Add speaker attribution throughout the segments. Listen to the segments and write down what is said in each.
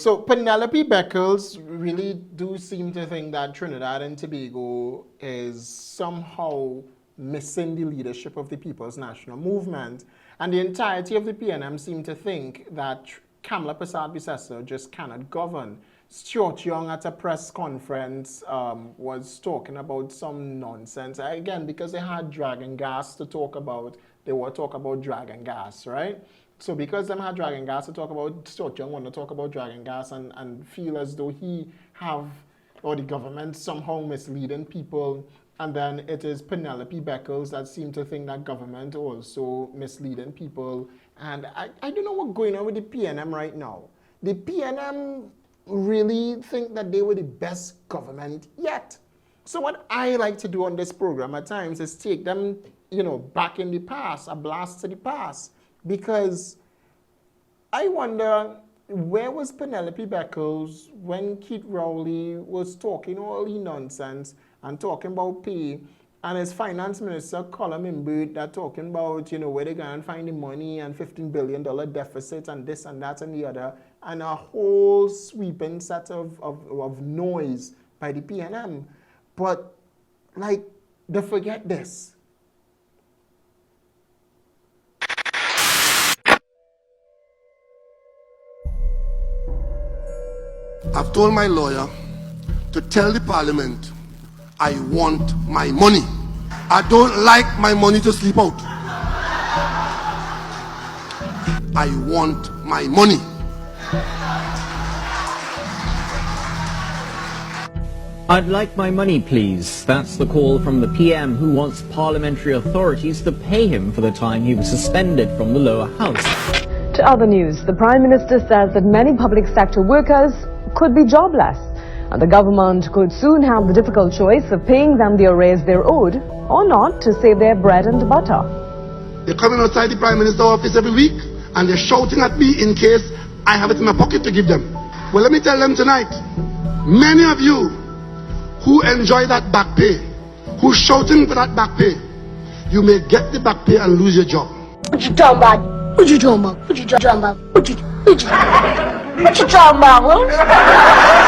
Speaker 1: So Penelope Beckles really do seem to think that Trinidad and Tobago is somehow missing the leadership of the People's National Movement. And the entirety of the PNM seem to think that Kamla Persad-Bissessar just cannot govern. Stuart Young at a press conference was talking about some nonsense. Again, because they had dragon gas to talk about, they were talking about dragon gas, right? So because them had dragon gas to talk about, Stuart Young want to talk about dragon gas and feel as though he have, or the government somehow misleading people, and then it is Penelope Beckles that seem to think that government also misleading people. And I don't know what's going on with the PNM right now. The PNM really think that they were the best government yet. So what I like to do on this program at times is take them, back in the past, a blast to the past. Because I wonder, where was Penelope Beckles when Keith Rowley was talking all the nonsense and talking about pay, and his finance minister, Colin Imbert, that talking about, where they're going to find the money and $15 billion deficit and this and that and the other, and a whole sweeping set of noise by the PNM. But, they forget this.
Speaker 2: I've told my lawyer to tell the parliament I want my money. I don't like my money to sleep out. I want my money.
Speaker 3: I'd like my money, please. That's the call from the PM, who wants parliamentary authorities to pay him for the time he was suspended from the lower house.
Speaker 4: To other news, the Prime Minister says that many public sector workers could be jobless, and the government could soon have the difficult choice of paying them the arrears they're owed or not to save their bread and butter.
Speaker 2: They're coming outside the Prime Minister's office every week and they're shouting at me in case I have it in my pocket to give them. Well, let me tell them tonight, many of you who enjoy that back pay, who's shouting for that back pay, you may get the back pay and lose your job.
Speaker 5: What you talking about? What you talking about? What you talking about? What you talking about?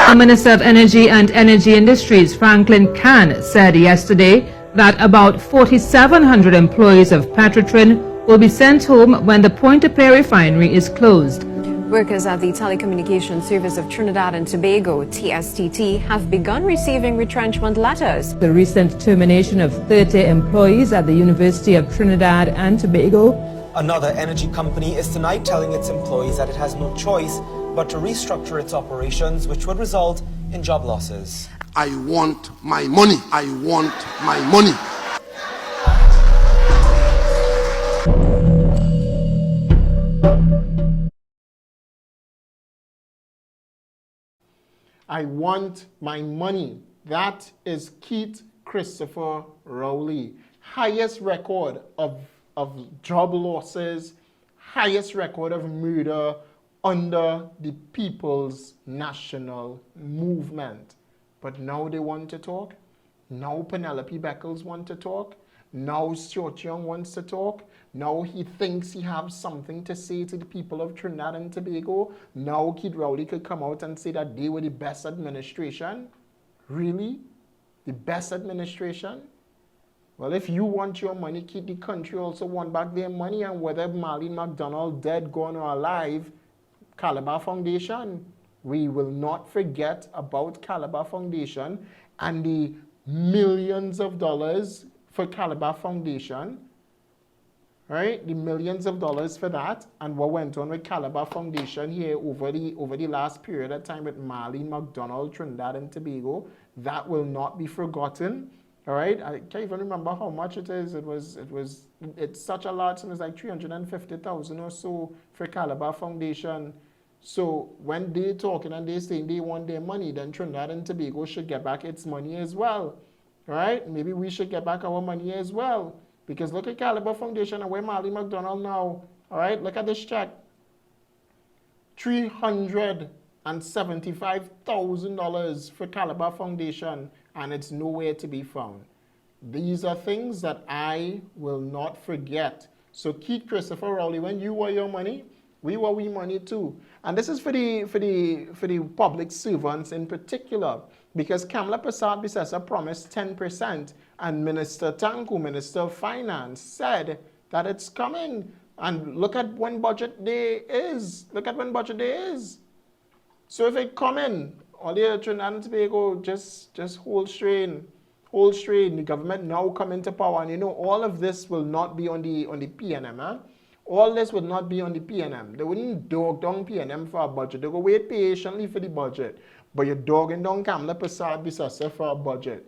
Speaker 6: The Minister of Energy and Energy Industries, Franklin Can, said yesterday that about 4,700 employees of Petrotrin will be sent home when the Point-to-Pay refinery is closed.
Speaker 7: Workers at the Telecommunications Service of Trinidad and Tobago, TSTT, have begun receiving retrenchment letters.
Speaker 6: The recent termination of 30 employees at the University of Trinidad and Tobago.
Speaker 8: Another energy company is tonight telling its employees that it has no choice but to restructure its operations, which would result in job losses.
Speaker 2: I want my money. I want my money.
Speaker 1: I want my money. That is Keith Christopher Rowley. Highest record of job losses, highest record of murder under the People's National Movement. But now they want to talk. Now Penelope Beckles want to talk. Now Stuart Young wants to talk. Now he thinks he has something to say to the people of Trinidad and Tobago. Now Keith Rowley could come out and say that they were the best administration. Really? The best administration? Well, if you want your money, Keith, the country also want back their money, and whether Marlene McDonald dead, gone, or alive, Calabar Foundation. We will not forget about Calabar Foundation and the millions of dollars for Calabar Foundation, right? The millions of dollars for that, and what went on with Calabar Foundation here over the last period of time with Marlene McDonald, Trinidad and Tobago. That will not be forgotten. All right, I can't even remember how much it is. It's such a large sum. It's like 350,000 or so for Calabar Foundation. So when they're talking and they're saying they want their money, then Trinidad and Tobago should get back its money as well. All right, maybe we should get back our money as well. Because look at Calabar Foundation and where Marlene McDonald now. All right, look at this check. $375,000 for Calabar Foundation, and it's nowhere to be found. These are things that I will not forget. So Keith Christopher Rowley, when you want your money, We want we money too. And this is for the public servants in particular, because Kamala Prasad Bisesa promised 10%, and Minister Tanku, Minister of Finance, said that it's coming. And look at when budget day is. Look at when budget day is. So if it come in, all the Trinidad and Tobago just hold strain. Hold strain. The government now come into power, and you know all of this will not be on the PNM. Huh? All this would not be on the PNM. They wouldn't dog down PNM for a budget. They go wait patiently for the budget. But you're dogging down Kamala Prasad Bisesa for a budget.